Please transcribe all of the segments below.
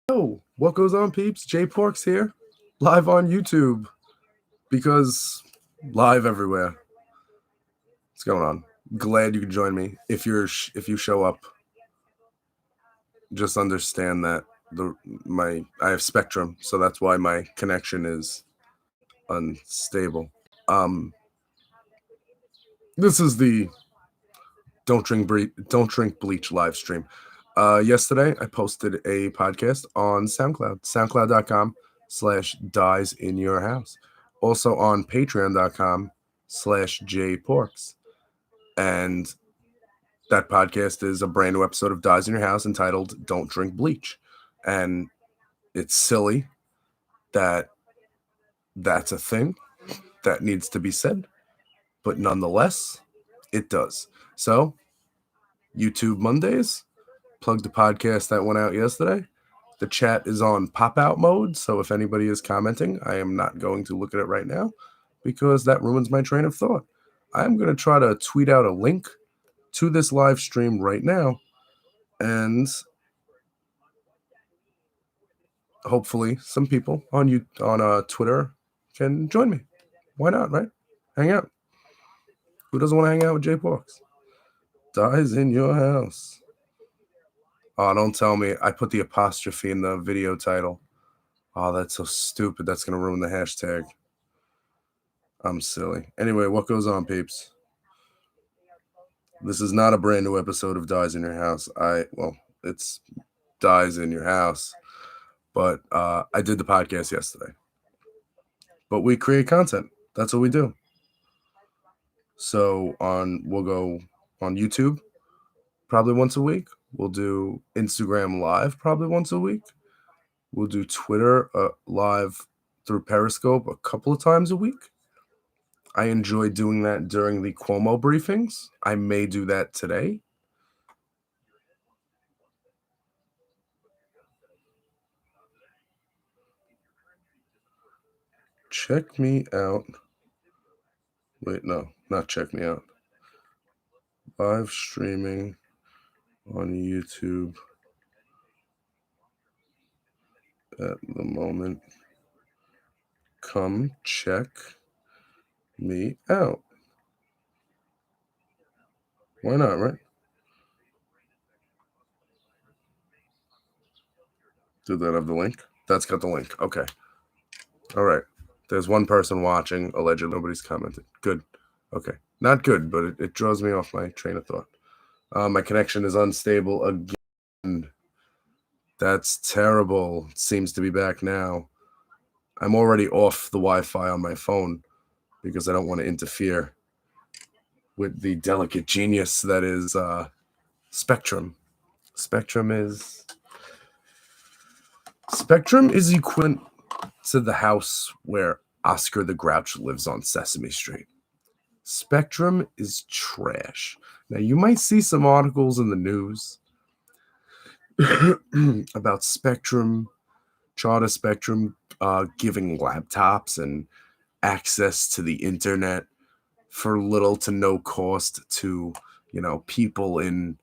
Yo, what goes on, peeps? Jay Porks here, live on YouTube, because live everywhere. What's going on? Glad you could join me. If you show up, just understand that I have Spectrum, so that's why my connection is unstable. Um, this is the Don't Drink Bleach live stream. Yesterday I posted a podcast on SoundCloud, soundcloud.com/Dyze in your house. Also on patreon.com/jporks. And that podcast is a brand new episode of Dyze in your house entitled Don't Drink Bleach. And it's silly that that's a thing that needs to be said, but nonetheless, it does. So, YouTube Mondays, plug the podcast that went out yesterday. The chat is on pop-out mode, so if anybody is commenting, I am not going to look at it right now because that ruins my train of thought. I'm going to try to tweet out a link to this live stream right now, and hopefully some people on Twitter can join me. Why not, right? Hang out. Who doesn't want to hang out with Jay Parks? Dyze in your house. Oh, don't tell me I put the apostrophe in the video title. Oh, that's so stupid. That's going to ruin the hashtag. I'm silly. Anyway, what goes on, peeps? This is not a brand new episode of Dyze in your house. It's Dyze in your house. But I did the podcast yesterday. But we create content. That's what we do. So we'll go on YouTube probably once a week. We'll do Instagram Live probably once a week. We'll do Twitter live through Periscope a couple of times a week. I enjoy doing that during the Cuomo briefings. I may do that today. Check me out. Wait, no, not check me out. Live streaming on YouTube at the moment. Come check me out. Why not, right? Did that have the link? That's got the link. Okay. All right. There's one person watching. Allegedly, nobody's commented. Good. Okay. Not good, but it draws me off my train of thought. My connection is unstable again. That's terrible. It seems to be back now. I'm already off the Wi-Fi on my phone because I don't want to interfere with the delicate genius that is Spectrum. Spectrum is equivalent to the house where Oscar the Grouch lives on Sesame Street. Spectrum is trash. Now, you might see some articles in the news about Spectrum, Charter Spectrum giving laptops and access to the internet for little to no cost to, people in,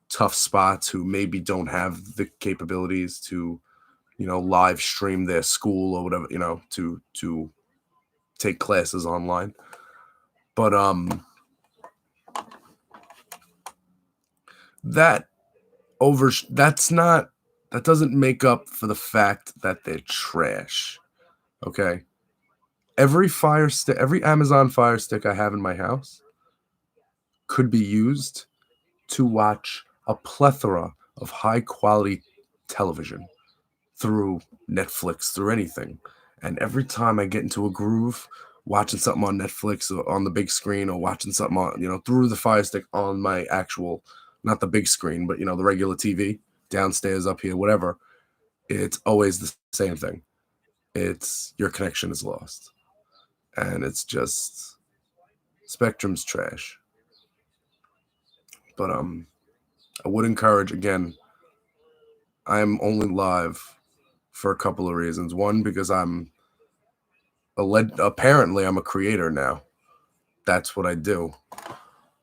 tough spots who maybe don't have the capabilities to, live stream their school or whatever, to take classes online. But that doesn't make up for the fact that they're trash. Okay? Every Amazon Fire Stick I have in my house could be used to watch a plethora of high quality television through Netflix, through anything. And every time I get into a groove watching something on Netflix or on the big screen, or watching something on, through the Fire Stick on my actual, not the big screen, but, the regular TV downstairs, up here, whatever, it's always the same thing. It's your connection is lost. And it's just, Spectrum's trash. But I would encourage, again, I'm only live for a couple of reasons. One, because apparently I'm a creator now. That's what I do.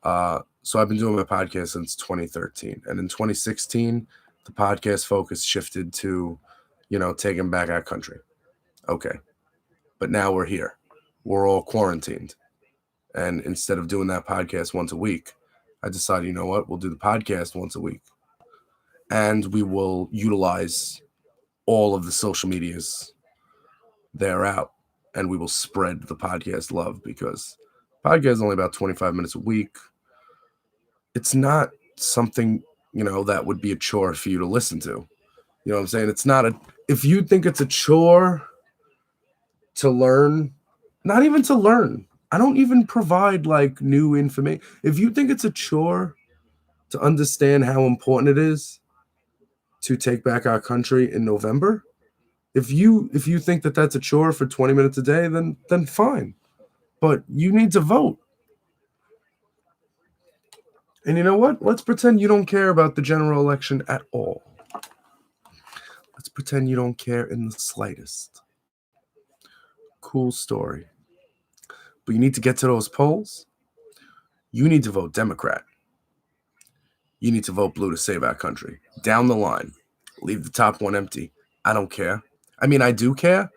So I've been doing my podcast since 2013. And in 2016, The podcast focus shifted to, taking back our country. Okay. But now we're here. We're all quarantined. And instead of doing that podcast once a week, I decided, you know what? We'll do the podcast once a week. And we will utilize all of the social medias they're out. And we will spread the podcast love, because podcast is only about 25 minutes a week. It's not something, that would be a chore for you to listen to. You know what I'm saying? It's not if you think it's a chore to learn, not even to learn. I don't even provide like new information. If you think it's a chore to understand how important it is to take back our country in November, if you think that that's a chore for 20 minutes a day, then fine. But you need to vote. And you know what? Let's pretend you don't care about the general election at all. Let's pretend you don't care in the slightest. Cool story. But you need to get to those polls. You need to vote Democrat. You need to vote blue to save our country. Down the line. Leave the top one empty. I don't care. I mean, I do care.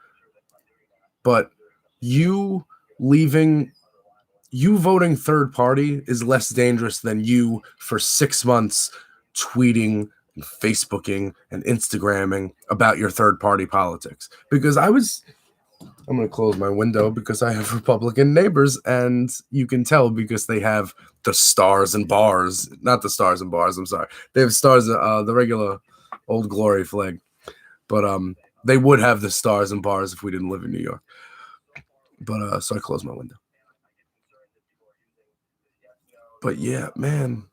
But you voting third party is less dangerous than you for 6 months tweeting and Facebooking and Instagramming about your third party politics. Because I'm going to close my window because I have Republican neighbors, and you can tell because they have the stars and bars. Not the stars and bars, I'm sorry. They have stars, the regular Old Glory flag. But they would have the stars and bars if we didn't live in New York. But so I closed my window. But yeah, man,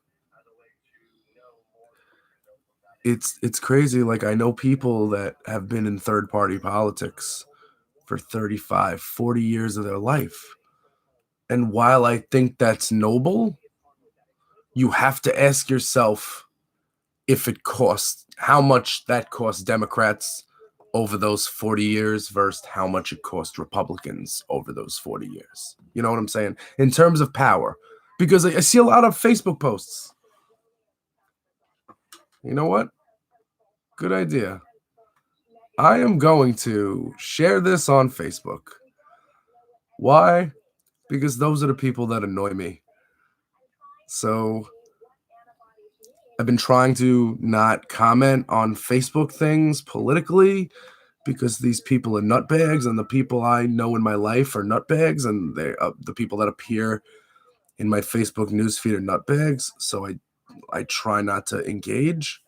it's crazy. Like, I know people that have been in third party politics for 35, 40 years of their life. And while I think that's noble, you have to ask yourself if it costs, how much that costs Democrats over those 40 years versus how much it cost Republicans over those 40 years. You know what I'm saying? In terms of power. Because I see a lot of Facebook posts. You know what? Good idea. I am going to share this on Facebook. Why? Because those are the people that annoy me. So I've been trying to not comment on Facebook things politically, because these people are nutbags, and the people I know in my life are nutbags, and they the people that appear in my Facebook newsfeed are nutbags. So I try not to engage.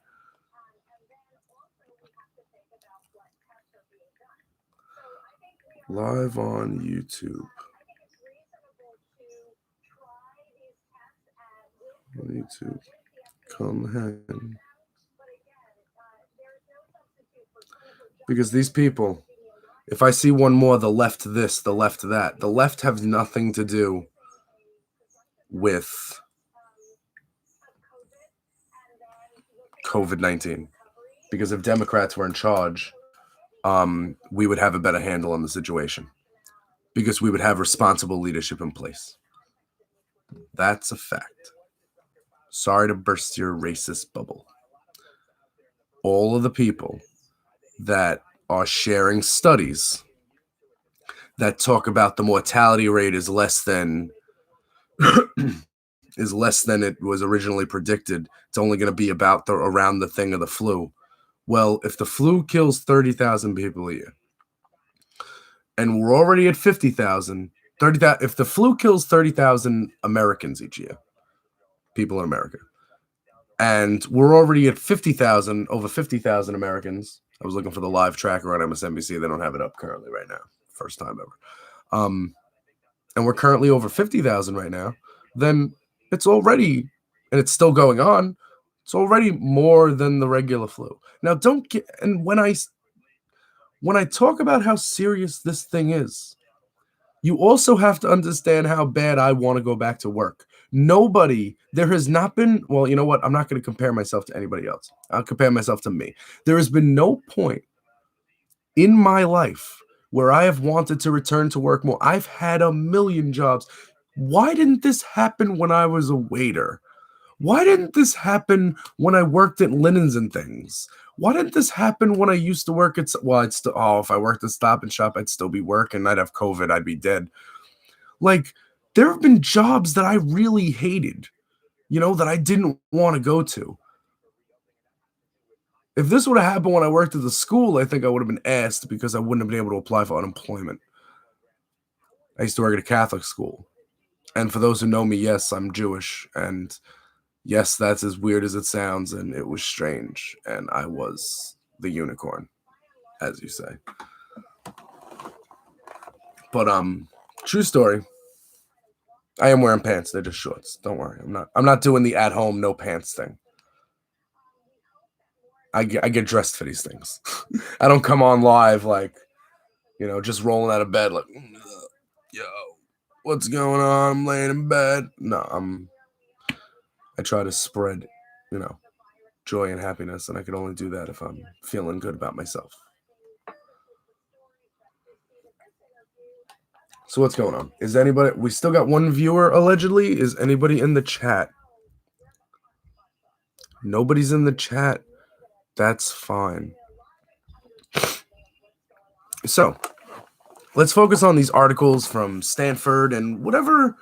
Live on YouTube. On YouTube. Come hang. Because these people, if I see one more, the left this, the left that, the left has nothing to do with COVID-19. Because if Democrats were in charge, we would have a better handle on the situation. Because we would have responsible leadership in place. That's a fact. Sorry to burst your racist bubble. All of the people that are sharing studies that talk about the mortality rate is less than it was originally predicted. It's only going to be about around the thing of the flu. Well, if the flu kills 30,000 people a year, and we're already at 50,000, if the flu kills 30,000 Americans each year, people in America, and we're already at 50,000, over 50,000 Americans. I was looking for the live tracker on MSNBC. They don't have it up currently right now. First time ever. And we're currently over 50,000 right now. Then it's already, and it's still going on, it's already more than the regular flu. Now, and when I talk about how serious this thing is, you also have to understand how bad I want to go back to work. There has not been, well, you know what? I'm not going to compare myself to anybody else. I'll compare myself to me. There has been no point in my life where I have wanted to return to work more. I've had a million jobs. Why didn't this happen when I was a waiter? Why didn't this happen when I worked at Linens and Things? Why didn't this happen when I used to work at, well, I'd still, oh, if I worked at Stop and Shop, I'd still be working. I'd have COVID. I'd be dead. Like, there have been jobs that I really hated, that I didn't want to go to. If this would have happened when I worked at the school, I think I would have been asked because I wouldn't have been able to apply for unemployment. I used to work at a Catholic school. And for those who know me, yes, I'm Jewish. And yes, that's as weird as it sounds. And it was strange. And I was the unicorn, as you say. But true story. I am wearing pants. They're just shorts. Don't worry. I'm not doing the at home no pants thing. I get dressed for these things. I don't come on live like, just rolling out of bed like, yo, what's going on? I'm laying in bed. No, I try to spread, joy and happiness, and I can only do that if I'm feeling good about myself. So what's going on? Is anybody, we still got one viewer allegedly? Is anybody in the chat? Nobody's in the chat. That's fine. So let's focus on these articles from Stanford and whatever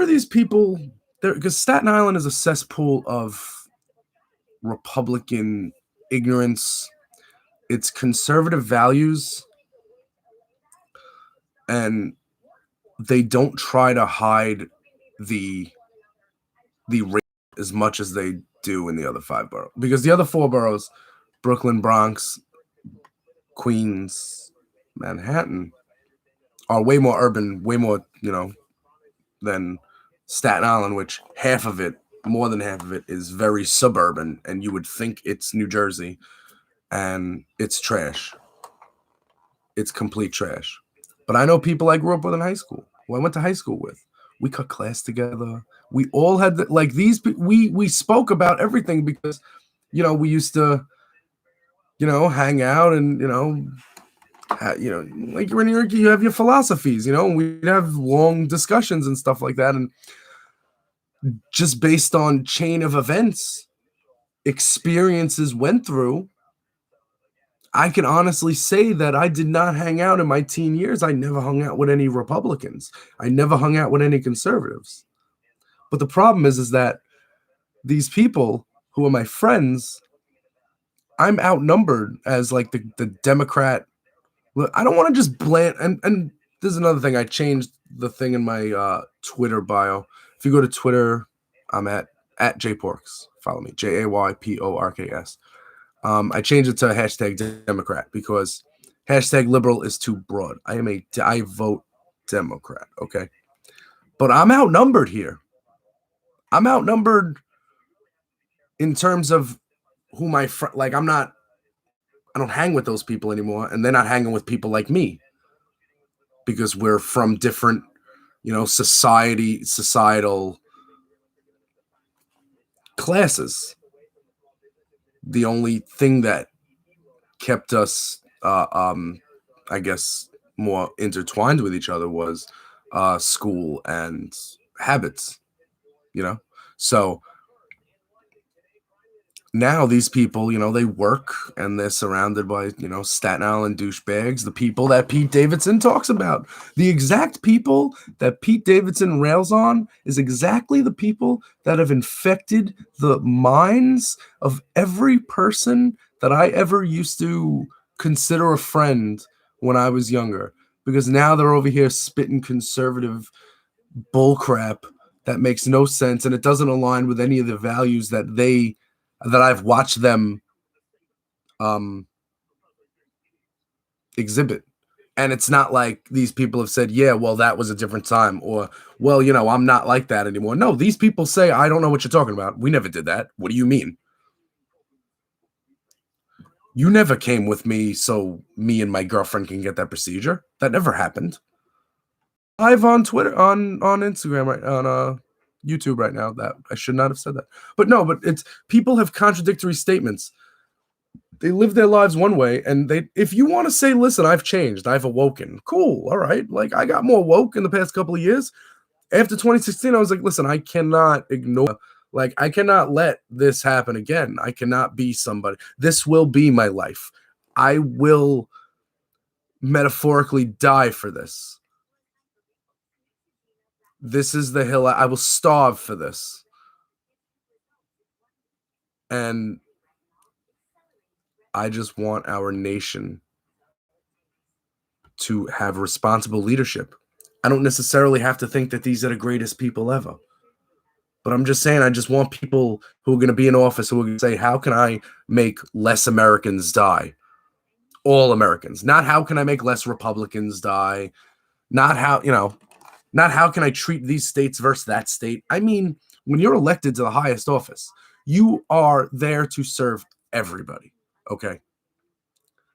these people, because Staten Island is a cesspool of Republican ignorance. It's conservative values, and they don't try to hide the race as much as they do in the other 5 boroughs. Because the other 4 boroughs, Brooklyn, Bronx, Queens, Manhattan, are way more urban, way more, than Staten Island, which more than half of it is very suburban, and you would think it's New Jersey, and it's trash. It's complete trash. But I know people I grew up with in high school, who I went to high school with. We cut class together. We all had we spoke about everything because, we used to, hang out and, like you're in New York, you have your philosophies, and we'd have long discussions and stuff like that. And just based on chain of events, experiences went through, I can honestly say that I did not hang out in my teen years. I never hung out with any Republicans. I never hung out with any conservatives. But the problem is that these people who are my friends, I'm outnumbered as like the Democrat. I don't want to just and there's another thing. I changed the thing in my Twitter bio. If you go to Twitter, I'm at JPorks. Follow me, JAYPORKS. I changed it to hashtag Democrat because hashtag liberal is too broad. I vote Democrat, okay? But I'm outnumbered here. I'm outnumbered in terms of who my friend, like I don't hang with those people anymore, and they're not hanging with people like me because we're from different, societal classes. The only thing that kept us, I guess, more intertwined with each other was school and habits, So now these people, they work and they're surrounded by, Staten Island douchebags, the people that Pete Davidson talks about. The exact people that Pete Davidson rails on is exactly the people that have infected the minds of every person that I ever used to consider a friend when I was younger. Because now they're over here spitting conservative bullcrap that makes no sense, and it doesn't align with any of the values that I've watched them exhibit. And it's not like these people have said, yeah, well, that was a different time, or, well, I'm not like that anymore. No, these people say, I don't know what you're talking about. We never did that. What do you mean? You never came with me so me and my girlfriend can get that procedure. That never happened. Live on Twitter, on Instagram, right, on YouTube right now. That I should not have said that. But no, but it's people have contradictory statements. They live their lives one way, and if you want to say, listen, I've changed, I've awoken, cool, all right. Like I got more woke in the past couple of years. After 2016, I was like, listen, I cannot ignore, like, I cannot let this happen again. I cannot be somebody. This will be my life. I will metaphorically die for this. This is the hill. I will starve for this. And I just want our nation to have responsible leadership. I don't necessarily have to think that these are the greatest people ever. But I'm just saying, I just want people who are going to be in office who are going to say, how can I make less Americans die? All Americans. Not how can I make less Republicans die? Not how, not how can I treat these states versus that state. I mean, when you're elected to the highest office, you are there to serve everybody. Okay.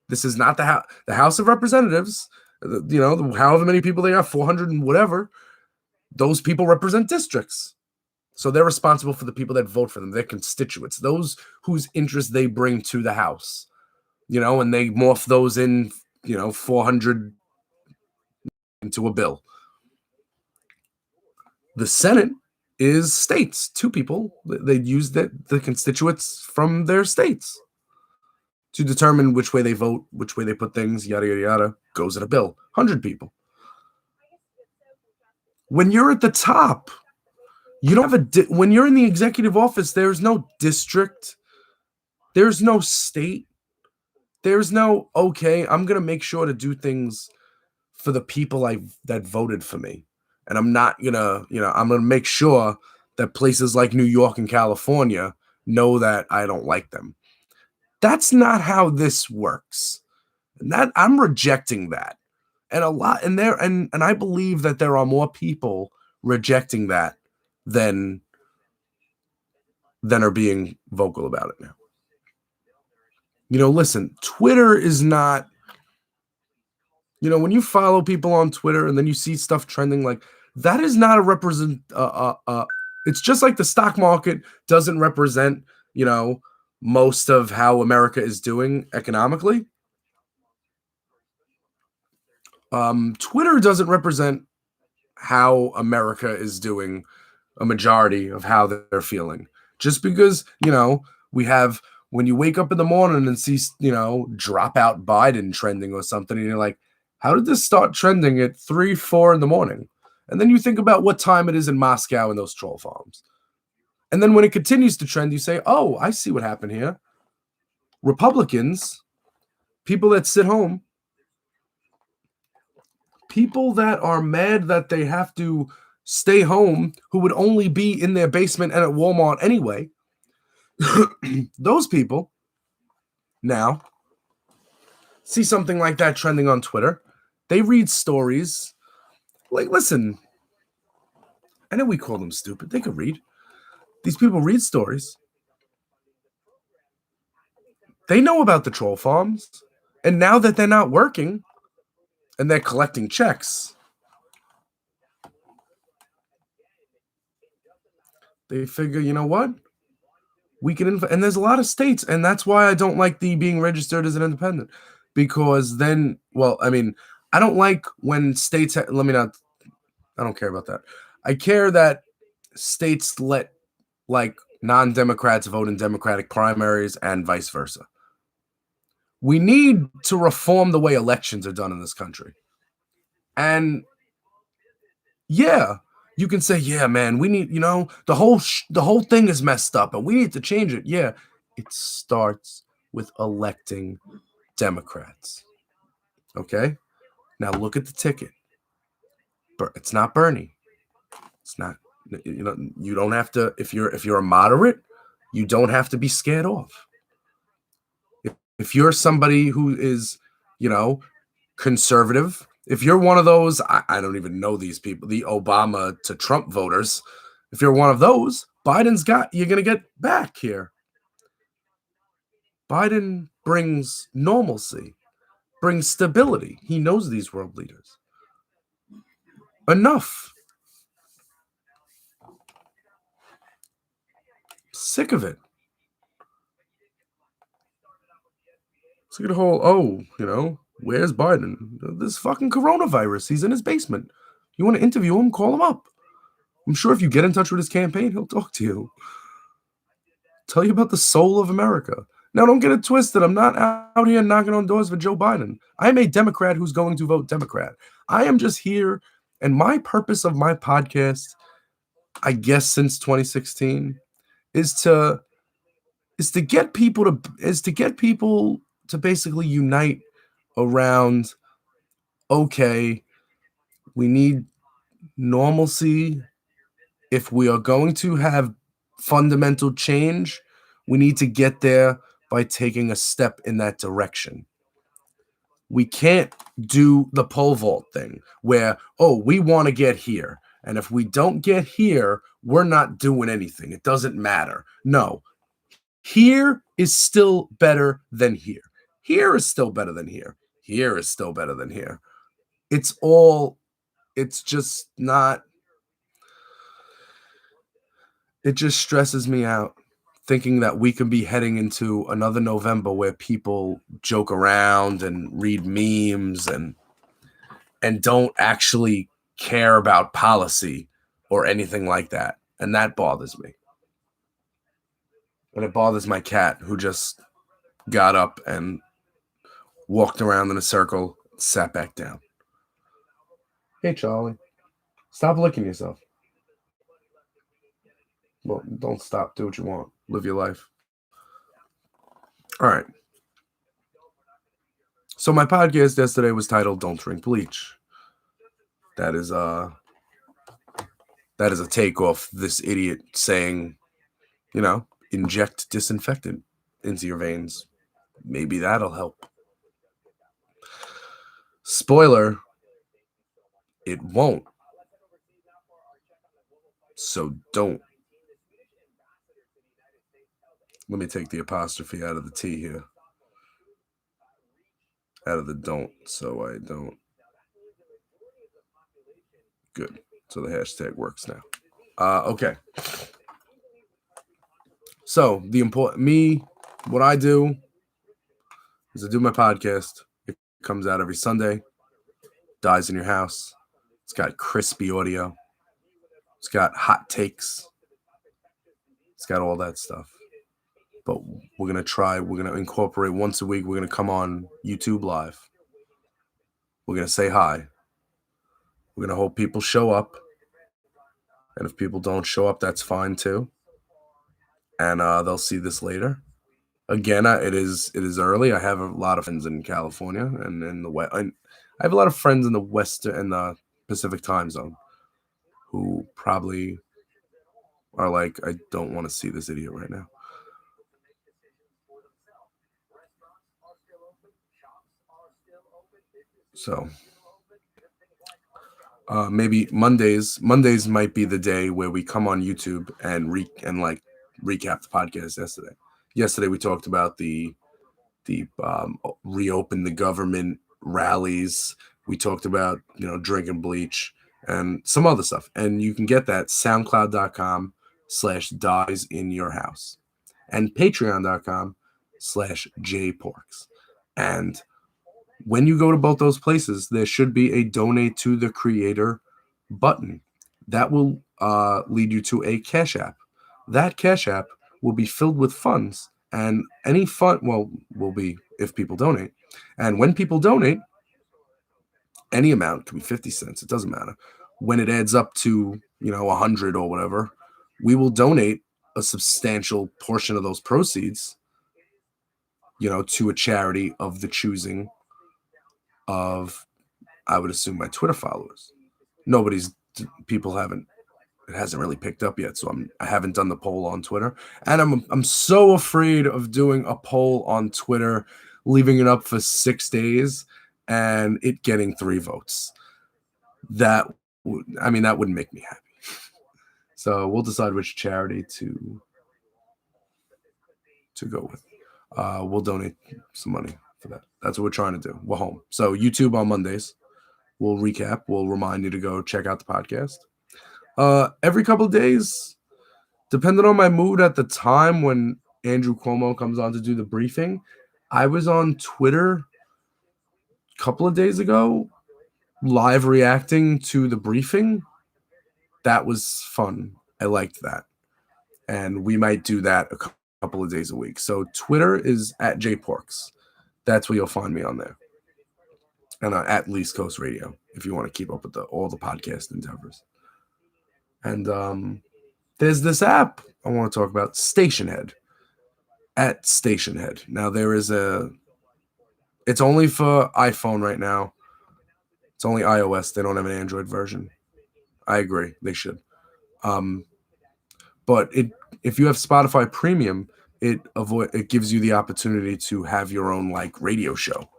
This is not the House of Representatives, however many people they are, 400 and whatever. Those people represent districts. So they're responsible for the people that vote for them, their constituents, those whose interests they bring to the House, and they morph those in, 400 into a bill. The Senate is states, two people. They use the constituents from their states to determine which way they vote, which way they put things, yada, yada, yada, goes in a bill. 100 people. When you're at the top, you don't have when you're in the executive office, there's no district, there's no state, there's no, okay, I'm going to make sure to do things for the people that voted for me. And I'm not going to, I'm going to make sure that places like New York and California know that I don't like them. That's not how this works. And that I'm rejecting that. And and I believe that there are more people rejecting that than are being vocal about it now. Listen, Twitter is not, when you follow people on Twitter and then you see stuff trending, like, that is not a it's just like the stock market doesn't represent, most of how America is doing economically. Twitter doesn't represent how America is doing a majority of how they're feeling. Just because, we have, when you wake up in the morning and see, drop out Biden trending or something, and you're like, how did this start trending at 3, 4 in the morning? And then you think about what time it is in Moscow and those troll farms. And then when it continues to trend, you say, oh, I see what happened here. Republicans, people that sit home, people that are mad that they have to stay home, who would only be in their basement and at Walmart anyway, those people now see something like that trending on Twitter. They read stories. Like, listen, I know we call them stupid. They could read. These people read stories. They know about the troll farms. And now that they're not working and they're collecting checks, they figure, you know what? We can, and there's a lot of states, and that's why I don't like the being registered as an independent, because then, well, I mean, I don't like when states, I don't care about that. I care that states let, like, non-Democrats vote in Democratic primaries and vice versa. We need to reform the way elections are done in this country. And yeah, you can say, yeah, man, we need, the whole thing is messed up and we need to change it. Yeah, it starts with electing Democrats. Okay? Now look at the ticket. It's not Bernie. It's not, you don't have to, if you're a moderate, you don't have to be scared off. If you're somebody who is, conservative, if you're one of those, I don't even know these people, the Obama to Trump voters, if you're one of those, you're going to get back here. Biden brings normalcy, brings stability. He knows these world leaders. Enough. Sick of it. Sick of the whole, where's Biden? This fucking coronavirus. He's in his basement. You want to interview him? Call him up. I'm sure if you get in touch with his campaign, he'll talk to you. Tell you about the soul of America. Now, don't get it twisted. I'm not out here knocking on doors for Joe Biden. I'm a Democrat who's going to vote Democrat. I am just here, and my purpose of my podcast, I guess since 2016, is to get people to basically unite around, okay, we need normalcy. If we are going to have fundamental change, we need to get there by taking a step in that direction. We can't do the pole vault thing where, oh, we want to get here. And if we don't get here, we're not doing anything. It doesn't matter. No, here is still better than here. Here is still better than here. Here is still better than here. It's just not, it just stresses me out thinking that we can be heading into another November where people joke around and read memes and don't actually care about policy or anything like that. And that bothers me. And it bothers my cat, who just got up and walked around in a circle, sat back down. Hey, Charlie, stop licking yourself. Well, don't stop. Do what you want. Live your life. All right. So my podcast yesterday was titled "Don't Drink Bleach." That is a take off this idiot saying, inject disinfectant into your veins. Maybe that'll help. Spoiler, it won't. So don't. Let me take the apostrophe out of the T here. Out of the don't, so I don't. Good. So the hashtag works now. Okay. So what I do is I do my podcast. It comes out every Sunday. Dyze in your house. It's got crispy audio. It's got hot takes. It's got all that stuff. But we're going to incorporate once a week. We're going to come on YouTube Live. We're going to say hi. We're going to hope people show up. And if people don't show up, that's fine too. And they'll see this later. Again, it is early. I have a lot of friends in California and in the West. I have a lot of friends in the West and the Pacific time zone who probably are like, I don't want to see this idiot right now. So maybe Mondays might be the day where we come on YouTube and recap the podcast yesterday. Yesterday we talked about the reopen the government rallies. We talked about drinking bleach and some other stuff. And you can get that soundcloud.com/Dyze in your house and patreon.com/jporks. And when you go to both those places, there should be a donate to the creator button. That will lead you to a Cash App. That Cash App will be filled with funds, and any fund, will be if people donate. And when people donate, any amount, can be 50 cents, it doesn't matter. When it adds up to, 100 or whatever, we will donate a substantial portion of those proceeds, to a charity of the choosing of, I would assume, my Twitter followers. It hasn't really picked up yet, so I haven't done the poll on Twitter, and I'm so afraid of doing a poll on Twitter, leaving it up for 6 days, and it getting 3 votes. That wouldn't make me happy. So we'll decide which charity to go with. We'll donate some money for that. That's what we're trying to do. We're home. So YouTube on Mondays. We'll recap. We'll remind you to go check out the podcast. Every couple of days, depending on my mood at the time when Andrew Cuomo comes on to do the briefing. I was on Twitter a couple of days ago, live reacting to the briefing. That was fun. I liked that. And we might do that a couple of days a week. So Twitter is at jporks. That's where you'll find me on there. And at Least Coast Radio if you want to keep up with all the podcast endeavors. And there's this app I want to talk about, Stationhead. At Stationhead. Now it's only for iPhone right now. It's only iOS. They don't have an Android version. I agree. They should. But if you have Spotify Premium, it gives you the opportunity to have your own like radio show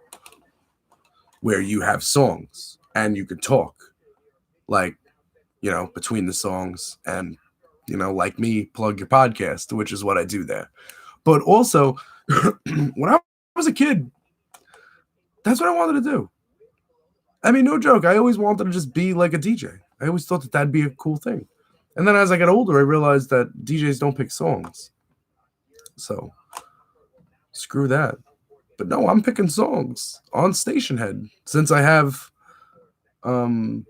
where you have songs and you could talk, like, between the songs, and like me, plug your podcast, which is what I do there. But also, when I was a kid, that's what I wanted to do. I mean, no joke. I always wanted to just be like a DJ. I always thought that that'd be a cool thing. And then as I got older, I realized that DJs don't pick songs. So screw that. But no, I'm picking songs on Stationhead since I have Spotify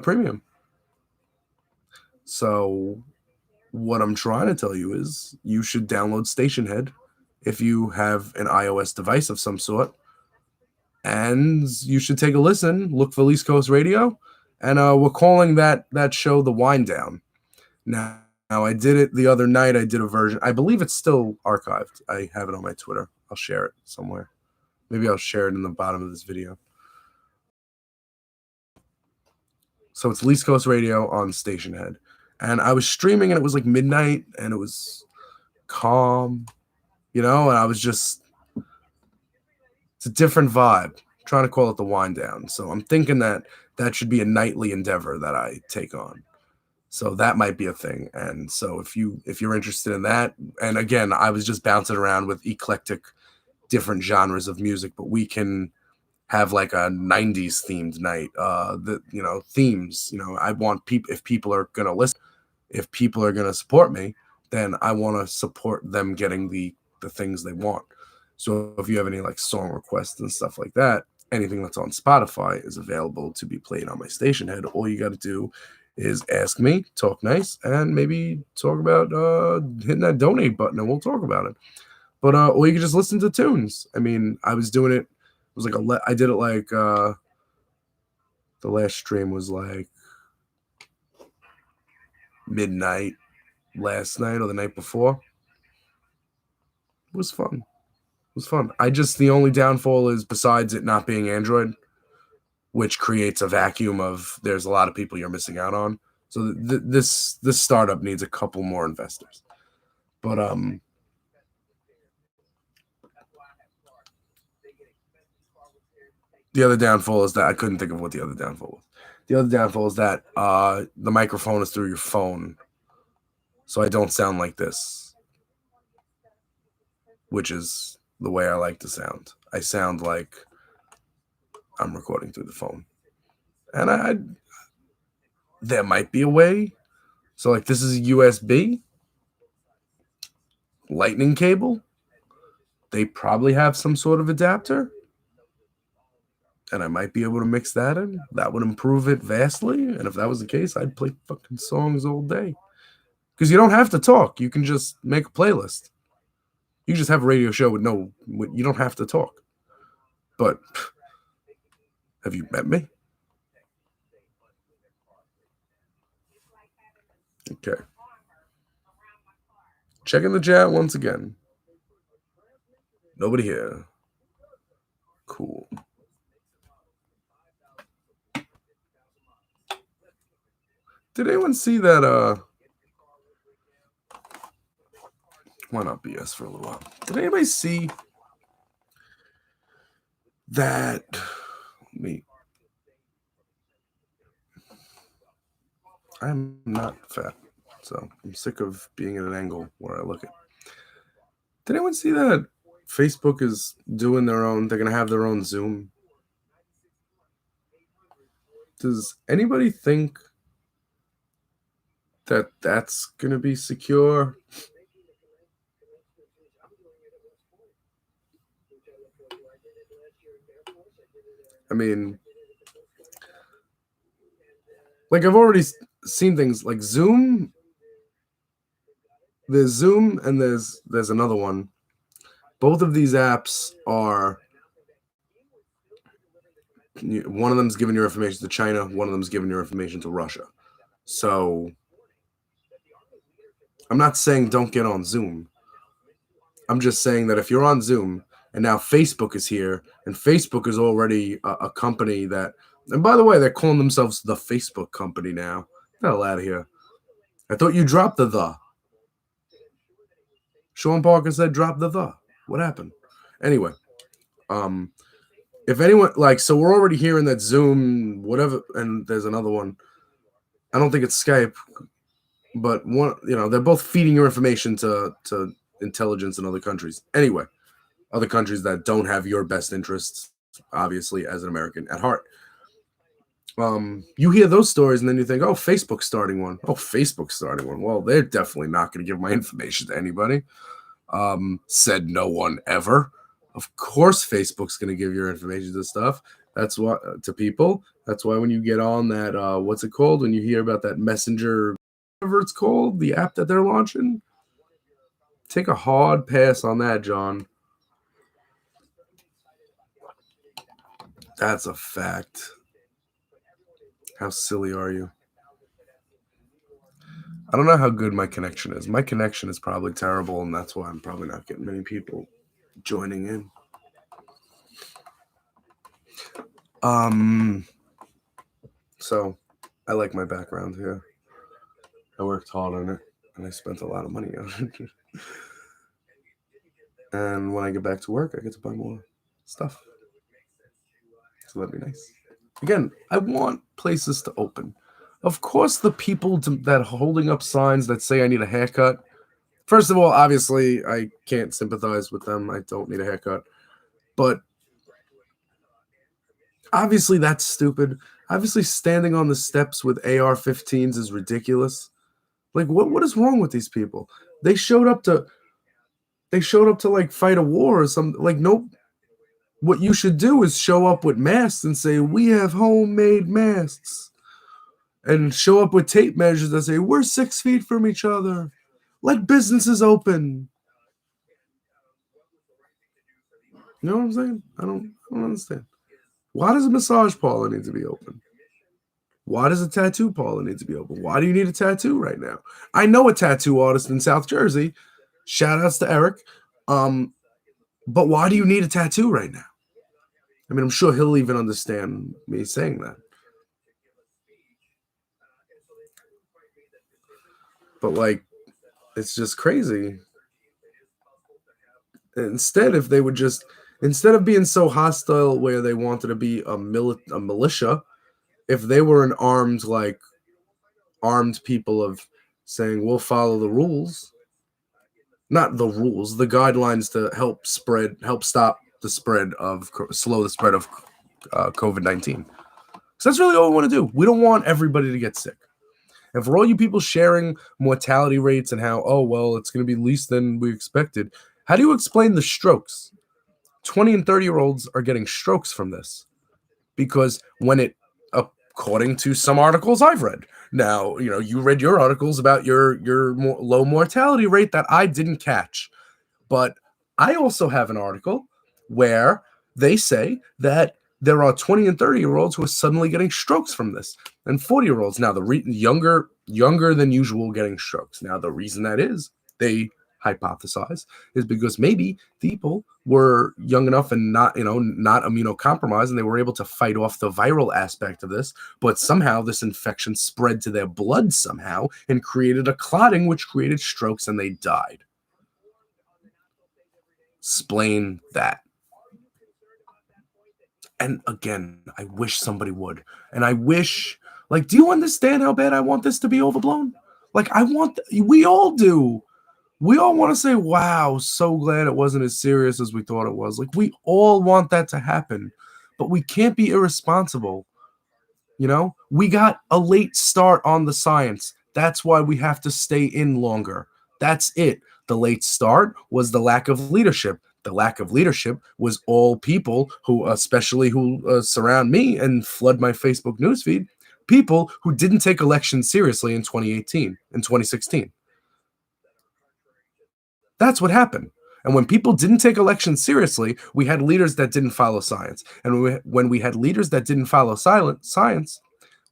Premium. So what I'm trying to tell you is you should download Stationhead if you have an iOS device of some sort. And you should take a listen, look for East Coast Radio. And we're calling that show The Wind Down. Now, I did it the other night. I did a version. I believe it's still archived. I have it on my Twitter. I'll share it somewhere. Maybe I'll share it in the bottom of this video. So it's East Coast Radio on Stationhead. And I was streaming and it was like midnight and it was calm, and I was just, it's a different vibe. I'm trying to call it The Wind Down. So I'm thinking that should be a nightly endeavor that I take on. So that might be a thing. And so if you're interested in that, and again, I was just bouncing around with eclectic different genres of music, but we can have like a 90s themed night. Themes, I want people, if people are going to listen, if people are going to support me, then I want to support them getting the things they want. So if you have any like song requests and stuff like that, anything that's on Spotify is available to be played on my Stationhead. All you got to do is ask me, talk nice, and maybe talk about hitting that donate button, and we'll talk about it. But or you can just listen to tunes. I mean, I was doing it. It was like I did it like the last stream was like midnight last night or the night before. It was fun. It was fun. The only downfall is, besides it not being Android, which creates a vacuum of there's a lot of people you're missing out on. So this startup needs a couple more investors. But the other downfall is that I couldn't think of what the other downfall was. The other downfall is that the microphone is through your phone, so I don't sound like this, which is the way I like to sound. I sound like I'm recording through the phone. And there might be a way. So like this is a USB lightning cable. They probably have some sort of adapter. And I might be able to mix that in. That would improve it vastly. And if that was the case, I'd play fucking songs all day. Because you don't have to talk. You can just make a playlist. You just have a radio show with you don't have to talk. But have you met me? Okay. Checking the chat once again. Nobody here. Cool. Did anyone see that why not BS for a little while? Did anybody see that? I'm not fat, so I'm sick of being at an angle where I look at. Did anyone see that Facebook is doing their own? They're gonna have their own Zoom. Does anybody think that that's gonna be secure? I mean, Like I've already seen things like Zoom. There's Zoom and there's another one. Both of these apps are one of them's giving your information to China, one of them's giving your information to Russia. So I'm not saying don't get on Zoom. I'm just saying that if you're on Zoom and now Facebook is here, and Facebook is already a company that, and by the way, they're calling themselves the Facebook company now. Get the hell out of here. I thought you dropped the. Sean Parker said drop the. What happened? Anyway, if anyone like, so we're already hearing that Zoom, whatever, and there's another one. I don't think it's Skype, but one, they're both feeding your information to intelligence in other countries. Anyway, other countries that don't have your best interests, obviously, as an American at heart. You hear those stories and then you think, oh, Facebook's starting one. Oh, Facebook's starting one. Well, they're definitely not going to give my information to anybody. Said no one ever. Of course, Facebook's going to give your information to stuff. That's what to people. That's why when you get on that, what's it called? When you hear about that Messenger, whatever it's called, the app that they're launching, take a hard pass on that, John. That's a fact. How silly are you? I don't know how good my connection is. My connection is probably terrible, and that's why I'm probably not getting many people joining in. So I like my background here. I worked hard on it, and I spent a lot of money on it. And when I get back to work, I get to buy more stuff. So that'd be nice. Again, I want places to open. Of course, the people that are holding up signs that say I need a haircut. First of all, obviously, I can't sympathize with them. I don't need a haircut. But obviously, that's stupid. Obviously, standing on the steps with AR-15s is ridiculous. Like, what is wrong with these people? They showed up to like fight a war or something. Like, nope. What you should do is show up with masks and say, we have homemade masks. And show up with tape measures that say, we're 6 feet from each other. Let businesses open. You know what I'm saying? I don't understand. Why does a massage parlor need to be open? Why does a tattoo parlor need to be open? Why do you need a tattoo right now? I know a tattoo artist in South Jersey. Shout outs to Eric. But why do you need a tattoo right now? I mean, I'm sure he'll even understand me saying that. But like, it's just crazy. Instead, if they would just, instead of being so hostile where they wanted to be a militia, if they were an armed people of saying, we'll follow the rules, not the rules, the guidelines to help stop the spread of, slow the spread of COVID-19. So that's really all we want to do. We don't want everybody to get sick. And for all you people sharing mortality rates and how, oh, well, it's going to be less than we expected, how do you explain the strokes? 20 and 30-year-olds are getting strokes from this because according to some articles I've read. Now, you read your articles about your low mortality rate that I didn't catch. But I also have an article where they say that there are 20 and 30-year-olds who are suddenly getting strokes from this, and 40-year-olds now, younger than usual, getting strokes. Now, the reason that is, they hypothesize, is because maybe people were young enough and not immunocompromised, and they were able to fight off the viral aspect of this, but somehow this infection spread to their blood somehow and created a clotting, which created strokes, and they died. Explain that. And again, I wish somebody would. And I wish, do you understand how bad I want this to be overblown? We all do. We all want to say, wow, so glad it wasn't as serious as we thought it was. We all want that to happen. But we can't be irresponsible. We got a late start on the science. That's why we have to stay in longer. That's it. The late start was the lack of leadership. The lack of leadership was all people who surround me and flood my Facebook newsfeed People who didn't take elections seriously in 2018 and 2016. That's what happened. And when people didn't take elections seriously, we had leaders that didn't follow science. And when we had leaders that didn't follow science,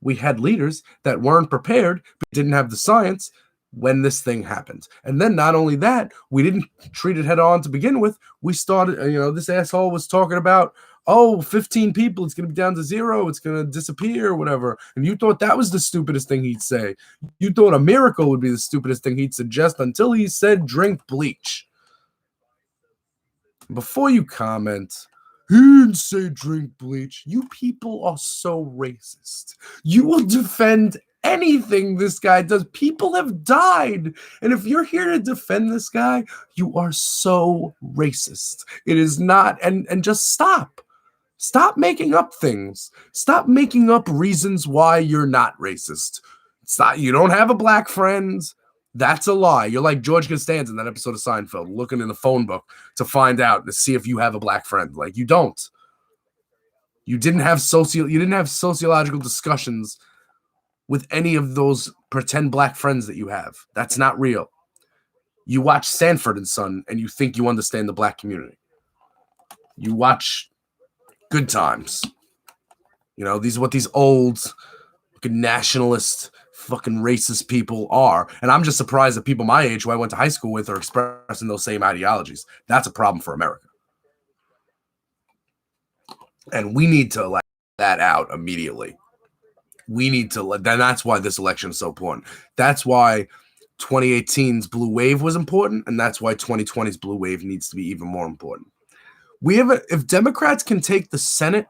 we had leaders that weren't prepared, but didn't have the science when this thing happened. And then not only that, we didn't treat it head on to begin with. We started, this asshole was talking about, 15 people, it's going to be down to 0, it's going to disappear, whatever. And you thought that was the stupidest thing he'd say. You thought a miracle would be the stupidest thing he'd suggest until he said drink bleach. Before you comment, he didn't say drink bleach. You people are so racist. You will defend anything this guy does. People have died. And if you're here to defend this guy, you are so racist. It is not. And just stop. Stop making up things. Stop making up reasons why you're not racist. Stop. You don't have a black friend. That's a lie. You're like George Costanza in that episode of Seinfeld, looking in the phone book to find out, to see if you have a black friend. Like, you don't. You didn't have sociological discussions with any of those pretend black friends that you have. That's not real. You watch Sanford and Son and you think you understand the black community. You watch Good Times. These are what these old nationalist fucking racist people are. And I'm just surprised that people my age who I went to high school with are expressing those same ideologies. That's a problem for America. And we need to let that out immediately. That's why this election is so important. That's why 2018's blue wave was important, and that's why 2020's blue wave needs to be even more important. If Democrats can take the Senate,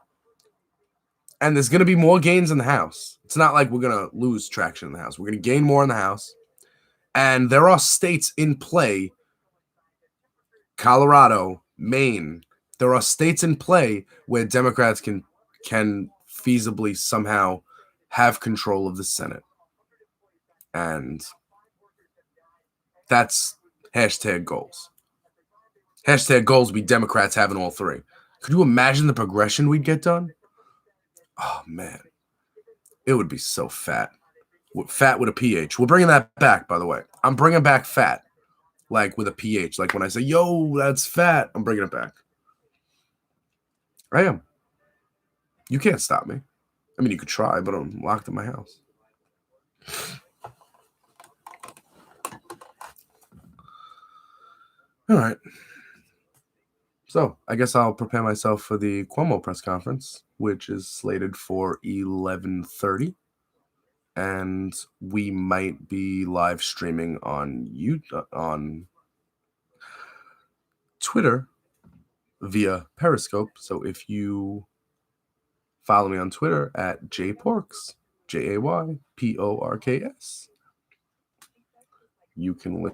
and there's going to be more gains in the House. It's not like we're going to lose traction in the House. We're going to gain more in the House. And there are states in play, Colorado, Maine. There are states in play where Democrats can feasibly somehow have control of the Senate. And that's hashtag goals. Hashtag goals be Democrats having all three. Could you imagine the progression we'd get done? Oh, man. It would be so fat. Fat with a PH. We're bringing that back, by the way. I'm bringing back fat, like with a PH. Like when I say, yo, that's fat, I'm bringing it back. I am. You can't stop me. I mean, you could try, but I'm locked in my house. All right. So I guess I'll prepare myself for the Cuomo press conference, which is slated for 11:30. And we might be live streaming on Twitter via Periscope. So if you follow me on Twitter at jporks, JAYPORKS, you can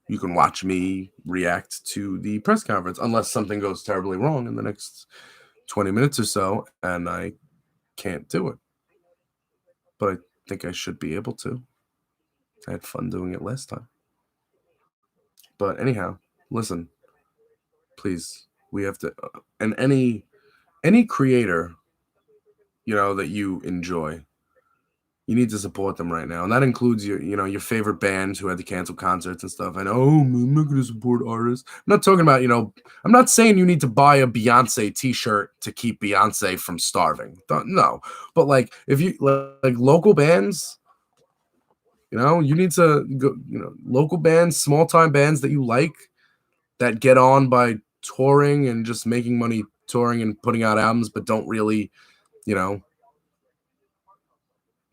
you can watch me react to the press conference, unless something goes terribly wrong in the next 20 minutes or so, and I can't do it. But I think I should be able to. I had fun doing it last time. But anyhow, listen, please, we have to, and any creator, that you enjoy, you need to support them right now. And that includes your favorite bands who had to cancel concerts and stuff. And I'm not going to support artists. I'm not talking about, I'm not saying you need to buy a Beyonce t-shirt to keep Beyonce from starving. No. But like, if you like local bands, you need to go, local bands, small time bands that you like, that get on by touring and just making money touring and putting out albums, but don't really,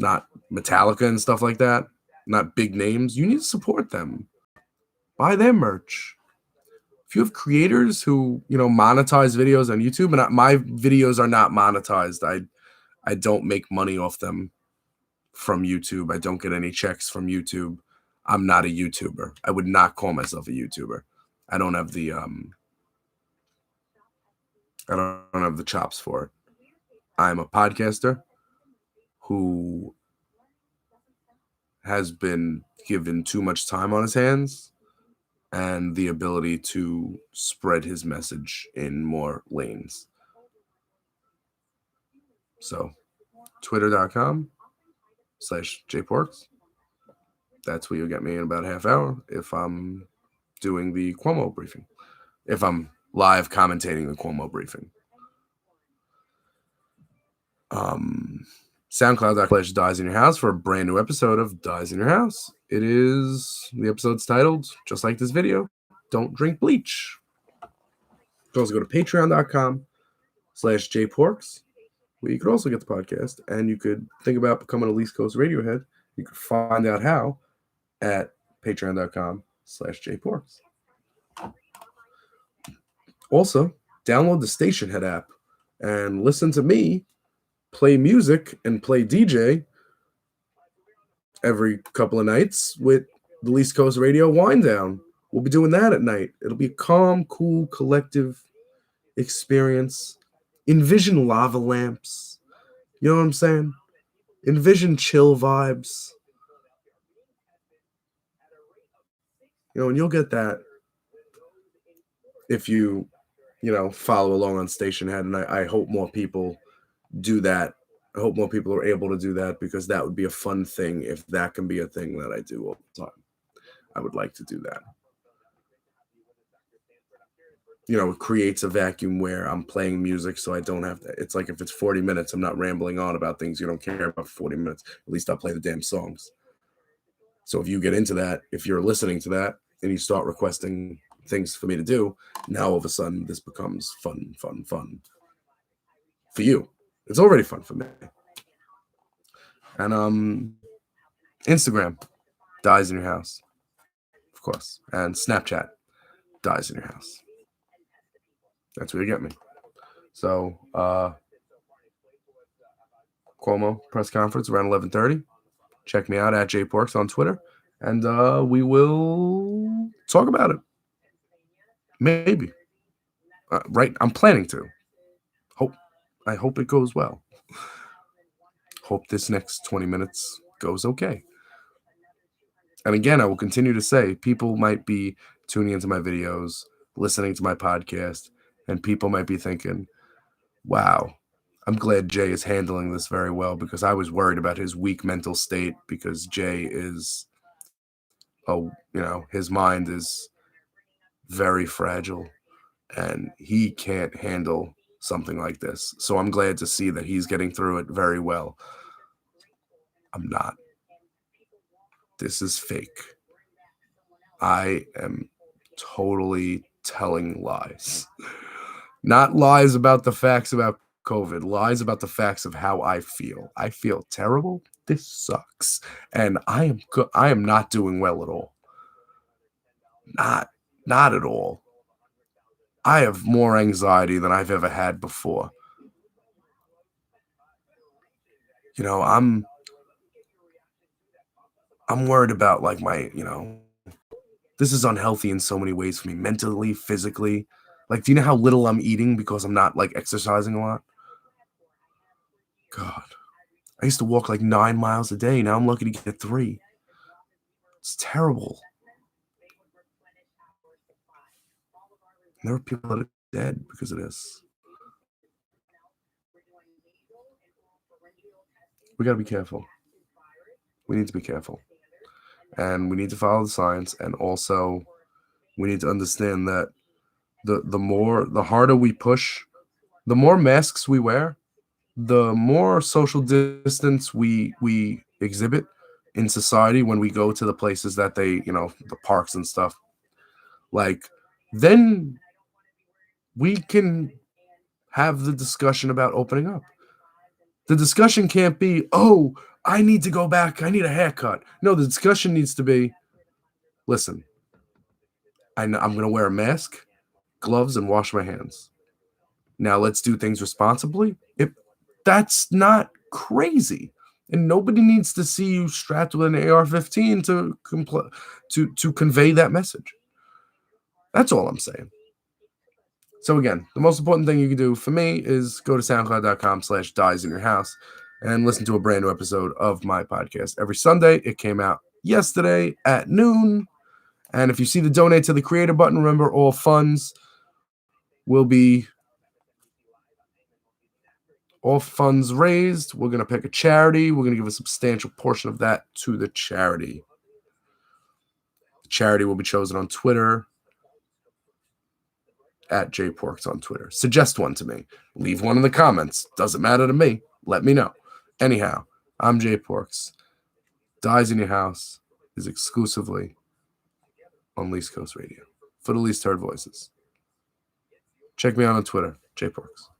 not Metallica and stuff like that, not big names. You need to support them. Buy their merch. If you have creators who, monetize videos on YouTube, and my videos are not monetized. I don't make money off them from YouTube. I don't get any checks from YouTube. I'm not a YouTuber. I would not call myself a YouTuber. I don't have the chops for it. I'm a podcaster who has been given too much time on his hands and the ability to spread his message in more lanes. So twitter.com/jporks. That's where you'll get me in about a half hour if I'm doing the Cuomo briefing. If I'm live commentating the Cuomo briefing. SoundCloud.com/Dyze in Your House for a brand new episode of Dyze in Your House. The episode's titled, just like this video, Don't Drink Bleach. You can also go to patreon.com/jporks, where you could also get the podcast, and you could think about becoming a East Coast Radiohead. You could find out how at patreon.com/jporks. Also, download the Stationhead app and listen to me play music and play DJ every couple of nights with the East Coast Radio Wind Down. We'll be doing that at night. It'll be a calm, cool, collective experience. Envision lava lamps. You know what I'm saying? Envision chill vibes. And you'll get that if you follow along on Stationhead. And I hope more people do that. I hope more people are able to do that, because that would be a fun thing if that can be a thing that I do all the time. I would like to do that. It creates a vacuum where I'm playing music, so I don't have to. It's like if it's 40 minutes, I'm not rambling on about things you don't care about for 40 minutes. At least I'll play the damn songs. So if you get into that, if you're listening to that and you start requesting things for me to do, now all of a sudden this becomes fun for you. It's already fun for me. And Instagram, Dyze in Your House, of course. And Snapchat, Dyze in Your House. That's where you get me. So Cuomo press conference around 11:30. Check me out at jporks on Twitter, and we will talk about it. Maybe. Right, I'm planning to. I hope it goes well. Hope this next 20 minutes goes okay. And again, I will continue to say, people might be tuning into my videos, listening to my podcast, and people might be thinking, wow, I'm glad Jay is handling this very well, because I was worried about his weak mental state, because Jay is, his mind is very fragile and he can't handle something like this. So I'm glad to see that he's getting through it very well. I'm not. This is fake. I am totally telling lies. Not lies about the facts about COVID, lies about the facts of how I feel. I feel terrible. This sucks. And I am not doing well at all. Not at all. I have more anxiety than I've ever had before. I'm worried about this is unhealthy in so many ways for me, mentally, physically. Do you know how little I'm eating because I'm not exercising a lot? God, I used to walk 9 miles a day. Now I'm lucky to get 3. It's terrible. And there are people that are dead because of this. We got to be careful. We need to be careful. And we need to follow the science. And also, we need to understand that the harder we push, the more masks we wear, the more social distance we exhibit in society when we go to the places that they, the parks and stuff. Then we can have the discussion about opening up. The discussion can't be, oh, I need to go back, I need a haircut. No, the discussion needs to be, listen, I'm going to wear a mask, gloves, and wash my hands. Now let's do things responsibly. That's not crazy. And nobody needs to see you strapped with an AR-15 to convey that message. That's all I'm saying. So again, the most important thing you can do for me is go to soundcloud.com/Dyze in Your House and listen to a brand new episode of my podcast every Sunday. It came out yesterday at noon. And if you see the donate to the creator button, remember all funds will be All funds raised, we're going to pick a charity. We're going to give a substantial portion of that to the charity. The charity will be chosen on Twitter, at JPorks on Twitter. Suggest one to me. Leave one in the comments. Doesn't matter to me. Let me know. Anyhow, I'm JPorks. Dyze in Your House is exclusively on Least Coast Radio for the least heard voices. Check me out on Twitter, JPorks.